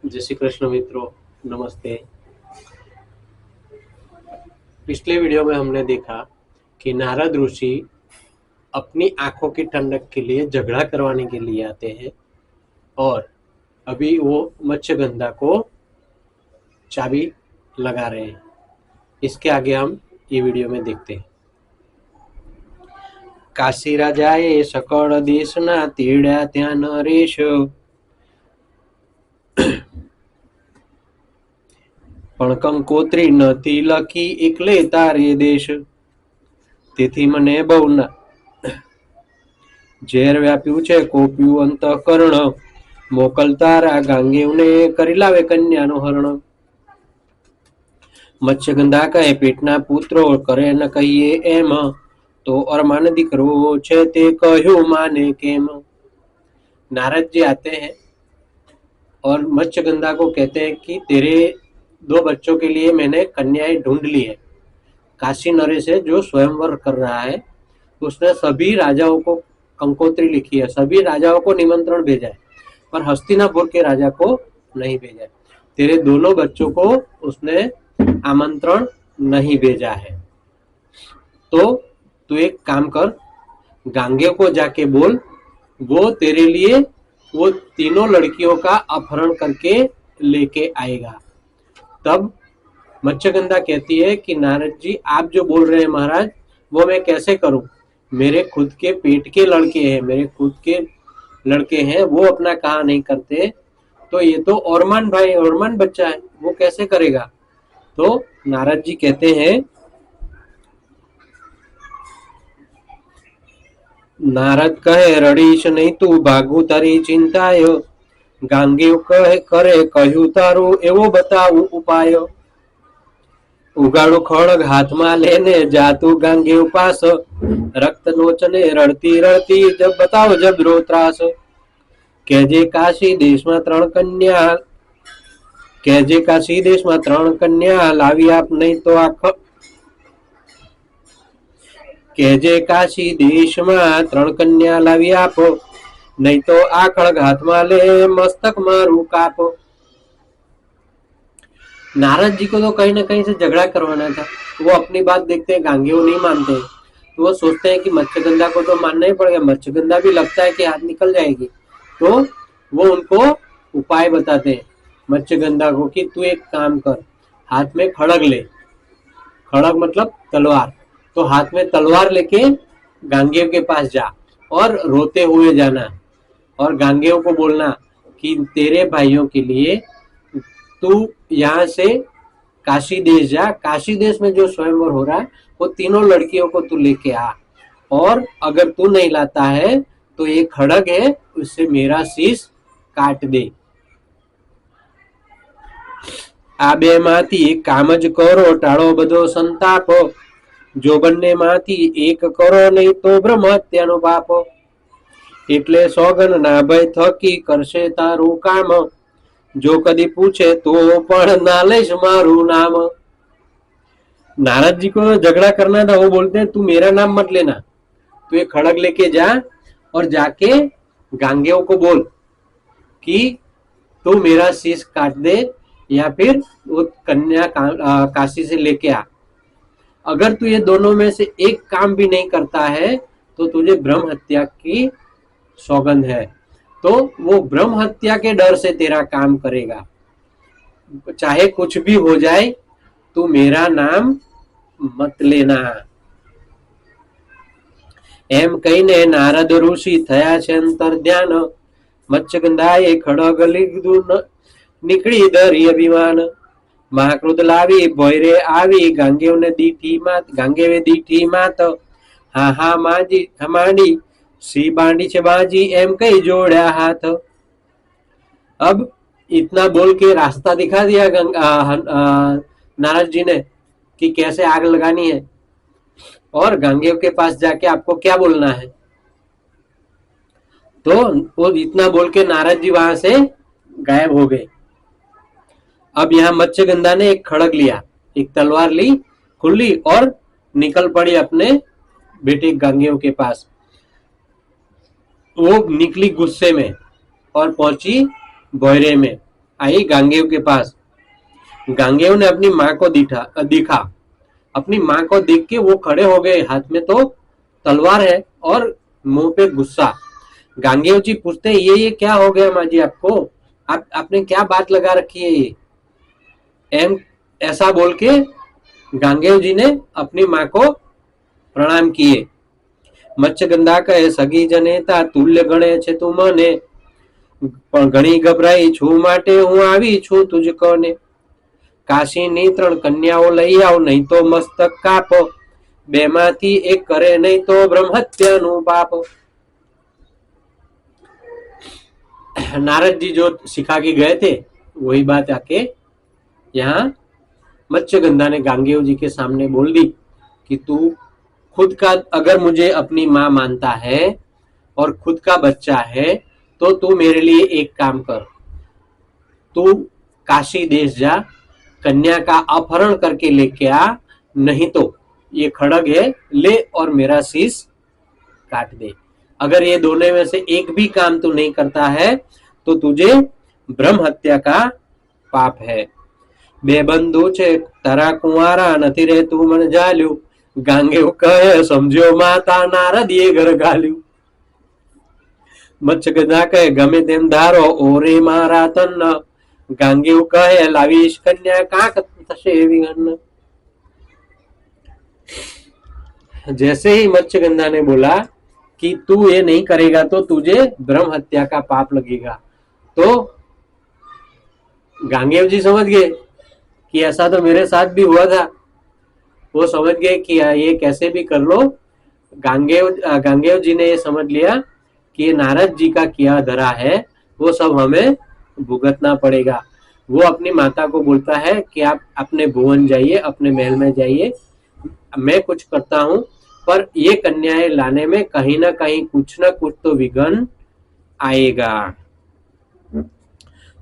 जय श्री कृष्ण मित्रों, नमस्ते। पिछले वीडियो में हमने देखा कि नारद ऋषि अपनी आंखों की ठंडक के लिए झगड़ा करवाने के लिए आते हैं और अभी वो मत्स्यगंधा को चाबी लगा रहे हैं। इसके आगे हम ये वीडियो में देखते हैं। काशी राजाए सकળ દેશના તેડ્યા ત્યાં નરેશ, પણ કંકોત્રી નથી લખી એકલે તારે દેશ, તેથી મને બહુ ઝેર વ્યાપ્યું છે કોપ્યું અંતઃકરણ, મોકલ તારા ગાંગેવને કરી લાવે કન્યાનું હરણ। મત્સ્યગંધા કહે પેટના પુત્રો કરે ન કહીએ એમ, तो अरमान दीकरो छे ते कहूं माने केम। नारद जी आते हैं और मत्स्यगंधा को कहते हैं कि तेरे 2 बच्चों के लिए मैंने कन्याएं ढूंढ ली है। काशी नरेश है जो स्वयंवर कर रहा है, उसने सभी राजाओं को कंकोत्री लिखी है, सभी राजाओं को निमंत्रण भेजा है, पर हस्तिनापुर के राजा को नहीं भेजा है। तेरे दोनों बच्चों को उसने आमंत्रण नहीं भेजा है, तो तू एक काम कर, गांगे को जाके बोल, वो तेरे लिए वो तीनों लड़कियों का अपहरण करके लेके आएगा। तब मत्स्यगंधा कहती है कि नारद जी आप जो बोल रहे हैं महाराज, वो मैं कैसे करूं? मेरे खुद के पेट के लड़के हैं, मेरे खुद के लड़के हैं, वो अपना कहा नहीं करते, तो ये तो औरमान भाई औरमान बच्चा है, वो कैसे करेगा? तो नारद जी कहते हैं, नारद कहे रड़ीश नहीं तू भागू तारी चिंताय, गांगे कहे करे कहू तारू एवो बताऊ उपाय। उगाड़ू खड़ग हाथ में लेने जातू गांगे पास, रक्त नोचने रड़ती रड़ती जब बताओ जब रो त्रास। कहजे काशी देश में 3 कन्या, कहजे काशी देश में 3 कन्या लावी आप नहीं तो आख, कहजे काशी देश में 3 कन्या लावी आप, नहीं तो आ खड़ग हाथ में ले मस्तक मारू काप। नारद जी को तो कहीं ना कहीं से झगड़ा करवाना था, वो अपनी बात देखते हैं, गांगे वो नहीं मानते हैं, तो वो सोचते हैं कि मत्स्यगंधा को तो मानना ही पड़ेगा। मत्स्यगंधा भी लगता है कि हाथ निकल जाएगी, तो वो उनको उपाय बताते हैं मत्स्यगंधा को कि तू एक काम कर, हाथ में खड़ग ले, खड़ग मतलब तलवार, तो हाथ में तलवार लेके गांगेय के पास जा और रोते हुए जाना और गांगेय को बोलना कि तेरे भाइयों के लिए तू यहाँ से काशी देश जा, काशी देश में जो स्वयंवर हो रहा है वो तीनों लड़कियों को तू लेके आ, और अगर तू नहीं लाता है तो ये खड़ग है उससे मेरा शीश काट दे। आ बे माथी काम ज करो टाळो बधो संताप, जो बन्ने माथी एक करो नहीं तो ब्रह्म हत्यानो पाप। एटले सोगन ना भय थकी करशे तारू काम, जो कदी पूछे तो पण ना लेश मारू नाम। नारद जी को झगड़ा करना था, वो बोलते हैं तू मेरा नाम मत लेना, तू एक खड़ग लेके जा और जाके गांगेयों को बोल कि तू मेरा शीश काट दे या फिर वो कन्या काशी से लेके आ। अगर तू ये दोनों में से एक काम भी नहीं करता है तो तुझे ब्रह्म हत्या की सौगंध है, तो वो ब्रह्म हत्या के डर से तेरा काम करेगा, चाहे कुछ भी हो जाए तू मेरा नाम मत लेना। एम कहीने नारद ऋषि थया छे अंतर ध्यान, मत्स्यगंधाए खड़ग लीधुं निकળી ધરી અભિમાન। महाक्रोध लावी भोयरे आवी गांगेवने दीठी मात, गांगेवे दीठी मात, हा हा माजी हमारी सी बांडी छे बाजी एम कई जोड़ा हाथ। अब इतना बोल के रास्ता दिखा दिया नारद जी ने कि कैसे आग लगानी है, और गांगेव के पास जाके आपको क्या बोलना है। तो वो इतना बोल के नारद जी वहां से गायब हो गए। अब यहाँ मत्स्यगंधा ने एक खड़ग लिया, एक तलवार ली खुली और निकल पड़ी अपने बेटे गांगेय के पास। वो निकली गुस्से में और पहुंची भोयरे में। आई गांगेय के पास। गांगेय ने अपनी माँ को दिखा। अपनी माँ को देख के वो खड़े हो गए, हाथ में तो तलवार है और मुंह पे गुस्सा। गांगेय जी पूछते हैं, ये क्या हो गया माँ जी आपको? आपने क्या बात लगा रखी है ये? एम ऐसा बोल के गांगेय जी ने अपनी माँ को प्रणाम किए। मत्स्यगंधा कहे, सगी जनेता तुल्य गणे छे તું મને, પણ ઘણી ગભરાઈ છું માટે હું આવી છું તુજ કોને। કાશીની 3 કન્યાઓ લઈ આવ, નહીં તો મસ્તક કાપ, બેમાંથી એક કરે નહીં તો બ્રહ્મહત્યાનું પાપ। नारद जी जो सिखा के गए थे वही बात आके यहाँ मत्स्यगंधा ने गांगेय जी के सामने बोल दी कि तू खुद का, अगर मुझे अपनी माँ मानता है और खुद का बच्चा है तो तू मेरे लिए एक काम कर, तू काशी देश जा, कन्या का अपहरण करके लेके आ, नहीं तो ये खड़ग है ले और मेरा शीश काट दे। अगर ये दोनों में से एक भी काम तू नहीं करता है तो तुझे ब्रह्म हत्या का पाप है। बे बंधु छे तारा कुंवारा, नथी रे तू मन जाल्यू, गांगेय कहे समझ्यो माता नारदीए घर घाल्यू। मत्स्यगंधा कहे गमे तेम धारो ओरे मारा तन, गांगेय कहे लावीश कन्या काक थशे विघन। जैसे ही मत्स्यगंधा ने बोला कि तू ये नहीं करेगा तो तुझे ब्रह्म हत्या का पाप लगेगा, तो गांगेय जी समझ गए कि ऐसा तो मेरे साथ भी हुआ था। वो समझ गए कि ये कैसे भी कर लो। गांगेय जी ने ये समझ लिया कि ये नारद जी का किया धरा है, वो सब हमें भुगतना पड़ेगा। वो अपनी माता को बोलता है कि आप अपने भुवन जाइए, अपने महल में जाइए, मैं कुछ करता हूँ, पर ये कन्याएं लाने में कहीं ना कहीं कुछ ना कुछ तो विघ्न आएगा।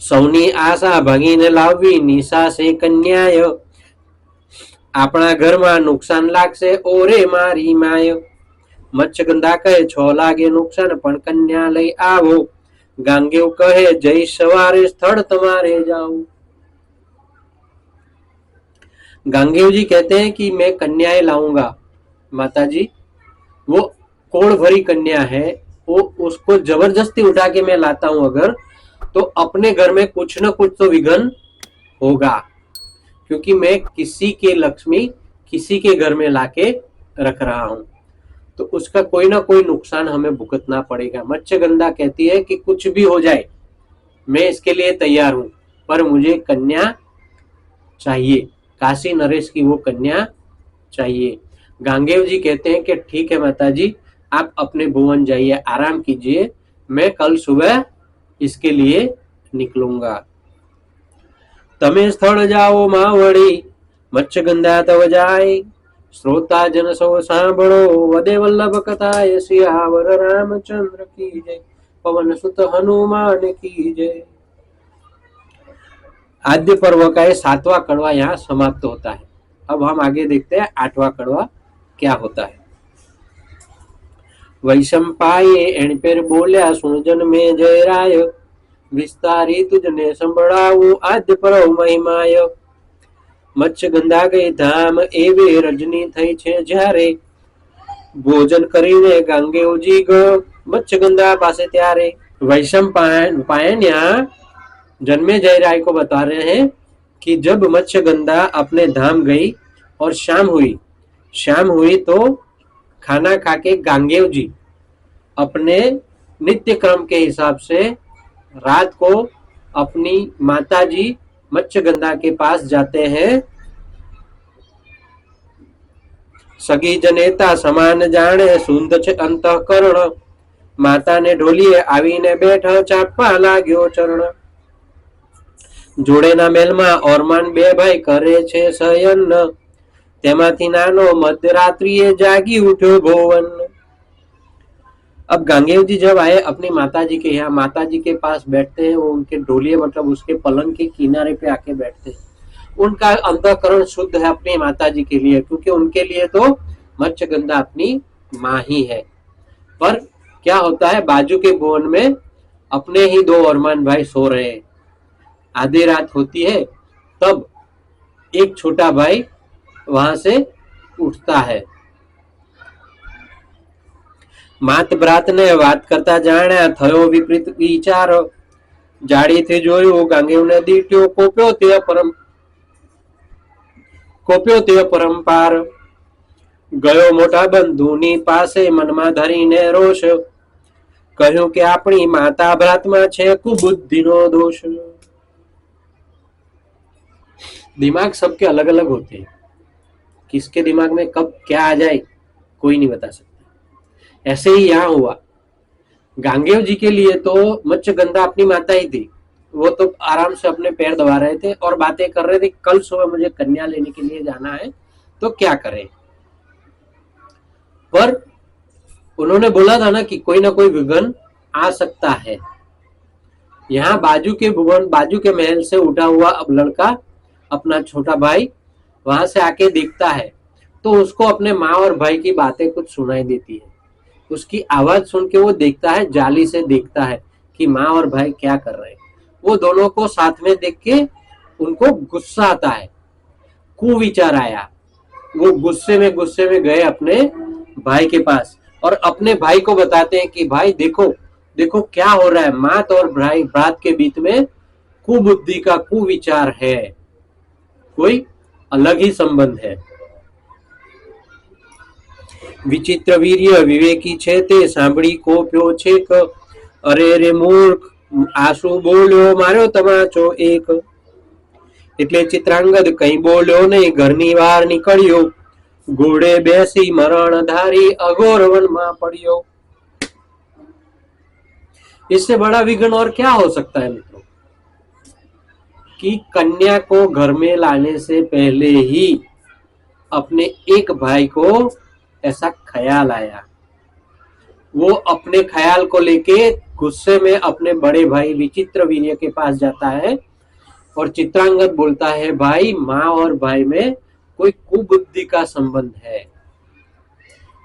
सौनी आशा भगीने लावी, निशा से कन्याय, अपना घर में नुकसान लागशे ओरे मारी माय। मत्स्यगंधा कहे 6 लागे नुकसान पण कन्या लई आवो, गांगेय कहे जय सवारे स्थल तुम्हारे जाओ। गांगेय जी कहते हैं कि मैं कन्याएं लाऊंगा माताजी, वो कोड़ भरी कन्या है, वो उसको जबरदस्ती उठा के मैं लाता हूं अगर, तो अपने घर में कुछ न कुछ तो विघ्न होगा, क्योंकि मैं किसी के लक्ष्मी किसी के घर में लाके रख रहा हूं, तो उसका कोई ना कोई नुकसान हमें भुगतना पड़ेगा। मत्स्यगंधा कहती है कि कुछ भी हो जाए मैं इसके लिए तैयार हूं, पर मुझे कन्या चाहिए, काशी नरेश की वो कन्या चाहिए। गांगेय जी कहते हैं कि ठीक है माताजी, आप अपने भुवन जाइए, आराम कीजिए, मैं कल सुबह इसके लिए निकलूंगा। तमे स्थल जाओ मावड़ी, मत्स्यगंधा तव जाय, श्रोता जन सौ सांभळो, वदे वल्लभ कथाय, सियावर रामचंद्र की जय, पवन सुत हनुमान की जय। आद्य पर्व का 7वां कड़वा यहाँ समाप्त होता है। अब हम आगे देखते हैं 8वां कड़वा क्या होता है। वैशंपाये एण पेर बोल्या, सुन जन में जय राय, विस्तारी तुझने संभळावू, आद्य पर्व महिमाय। मत्स्यगंधा गई धाम एवे, रजनी થઈ છે જ્યારે, ભોજન કરીને ગાંગેયજી ગયો मत्स्यगंधा પાસે ત્યારે। वैशंपायन यहाँ जन्मे जय राय को बता रहे हैं कि जब मत्स्यगंधा अपने धाम गई और शाम हुई तो खाना खा के गांगेय जी अपने नित्य क्रम के हिसाब से रात को अपनी माताजी मत्स्यगंधा के पास जाते हैं। सगी जनेता समान जाने, सुंद छे अंतःकरण, माता ने ढोलिए आवीने बैठा, चापवा लाग्यो चरण। जोड़ेना मेलमा ओरमान 2 भाई करे छे शयन, तेमाथी नानो मध्यरात्रिए जागी उठ्यो भुवन। अब गांगेय जी जब आए अपनी माताजी के यहाँ, माताजी के पास बैठते हैं, वो उनके ढोलिए मतलब उसके पलंग के किनारे पे आके बैठते हैं। उनका अंतःकरण शुद्ध है अपनी माताजी के लिए, क्योंकि उनके लिए तो मत्स्यगंधा अपनी माँ ही है। पर क्या होता है, बाजू के भुवन में अपने ही 2 ओरमान भाई सो रहे हैं। आधी रात होती है तब एक छोटा भाई वहां से उठता है। मात ब्रात ने बात करता जाण्या थयो विपरीत विचार। जाड़ीથી જોયું ગાંગેવને દીઠ્યો કોપ્યો તે પરંપાર। ગયો મોટા બંધુની પાસે મનમાં ધરીને રોષ। કહ્યું કે આપણી માતા ભ્રાતમાં છે કુબુદ્ધિનો दोष। दिमाग सबके अलग अलग होते हैं, किसके दिमाग में कब क्या आ जाए कोई नहीं बता सकता। ऐसे ही यहाँ हुआ। गांगेव जी के लिए तो मत्स्यगंधा अपनी माता ही थी। वो तो आराम से अपने पैर दबा रहे थे और बातें कर रहे थे, कल सुबह मुझे कन्या लेने के लिए जाना है तो क्या करें। पर उन्होंने बोला था ना कि कोई ना कोई विघ्न आ सकता है। यहाँ बाजू के महल से उठा हुआ अब लड़का अपना छोटा भाई वहां से आके देखता है तो उसको अपने माँ और भाई की बातें कुछ सुनाई देती है। उसकी आवाज सुन के वो देखता है, जाली से देखता है कि माँ और भाई क्या कर रहे हैं। वो दोनों को साथ में देख के उनको गुस्सा आता है, कुविचार आया। वो गुस्से में गए अपने भाई के पास और अपने भाई को बताते हैं कि भाई देखो देखो क्या हो रहा है, मात और भाई भ्रात के बीच में कुबुद्धि का कुविचार है, कोई अलग ही संबंध है। विचित्र वीर्य विवेकी छे ते सांभળી કોપ્યો છેક। અરે રે મૂર્ખ આસુ બોલ્યો માર્યો તમાચો એક। એટલે ચિત્રાંગદ કઈ બોલ્યો નહીં, ઘરની બહાર નીકળ્યો, ઘોડે બેસી મરણ ધારી અઘોર વનમાં પડ્યો। इससे बड़ा विघ्न और क्या हो सकता है मित्रों, कि कन्या को घर में लाने से पहले ही अपने एक भाई को ऐसा ख्याल आया। वो अपने ख्याल को लेके गुस्से में अपने बड़े भाई विचित्र वीर्य के पास जाता है और चित्रांगद बोलता है भाई माँ और भाई में कोई कुबुद्धि का संबंध है।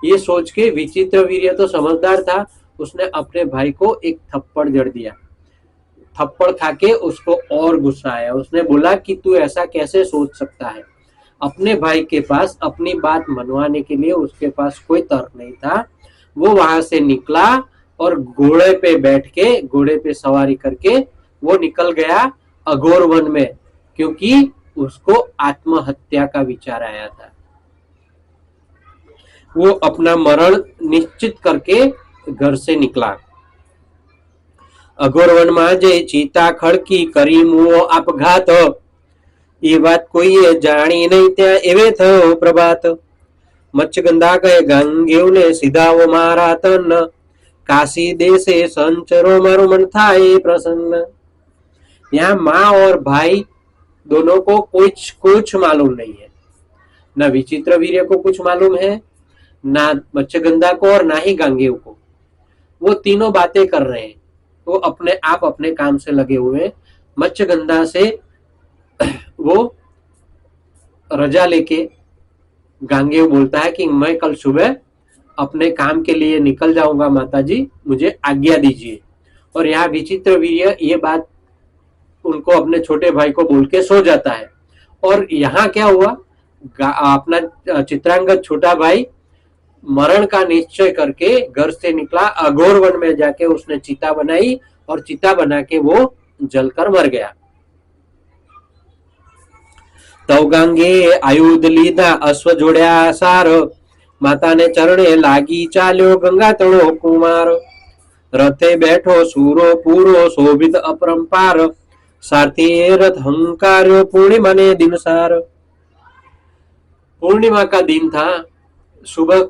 ये सोच के विचित्र वीर्य तो समझदार था, उसने अपने भाई को एक थप्पड़ जड़ दिया। थप्पड़ खाके उसको और गुस्सा आया। उसने बोला कि तू ऐसा कैसे सोच सकता है। अपने भाई के पास अपनी बात मनवाने के लिए उसके पास कोई तर्क नहीं था। वो वहां से निकला और घोड़े पे बैठ के, घोड़े पे सवारी करके वो निकल गया अघोर वन में, क्योंकि उसको आत्महत्या का विचार आया था। वो अपना मरण निश्चित करके घर से निकला। अघोर वन में जय चीता खड़की करी मुओ आपघात। ये बात कोई जानी नहीं त्या एवे थयो प्रभात। मत्स्यगंधा कहे गांगेव ने सीधाओ मारा तन, काशी देशे संचरो मारू मन थाए प्रसन्न। यहाँ माँ और भाई दोनों को कुछ मालूम नहीं है, न विचित्र वीर्य को कुछ मालूम है, ना मत्स्यगंधा को और ना ही गांगेव को। वो तीनों बातें कर रहे हैं, वो अपने आप अपने काम से लगे हुए। मत्स्यगंधा से वो रजा लेके गांगेव बोलता है कि मैं कल सुबह अपने काम के लिए निकल जाऊंगा माताजी, मुझे आज्ञा दीजिए। और यहाँ विचित्र वीर्य ये बात उनको अपने छोटे भाई को बोल के सो जाता है। और यहाँ क्या हुआ, अपना चित्रांगद छोटा भाई मरण का निश्चय करके घर से निकला। अघोर वन में जाके उसने चिता बनाई और चिता बना के वो जलकर मर गया। तव गांगे आयुध लीधा अश्व जोड़्या सार, माता ने चरणे लागी चाल्यो गंगा तणो कुमार। रथे बैठो सूरो पूरो शोभित अपरंपार, सारथी रथ हंकार्यो पूर्णिमा ने दिन सार। पूर्णिमा का दिन था। सुबह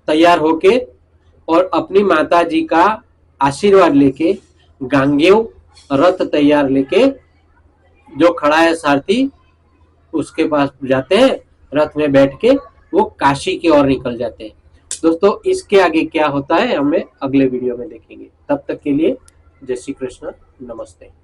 तैयार होके और अपनी माता जी का आशीर्वाद लेके गांगेव रथ तैयार लेके, जो खड़ा है सारथी उसके पास जाते हैं, रथ में बैठ के वो काशी की ओर निकल जाते हैं। दोस्तों इसके आगे क्या होता है हमें अगले वीडियो में देखेंगे। तब तक के लिए जय श्री कृष्ण, नमस्ते।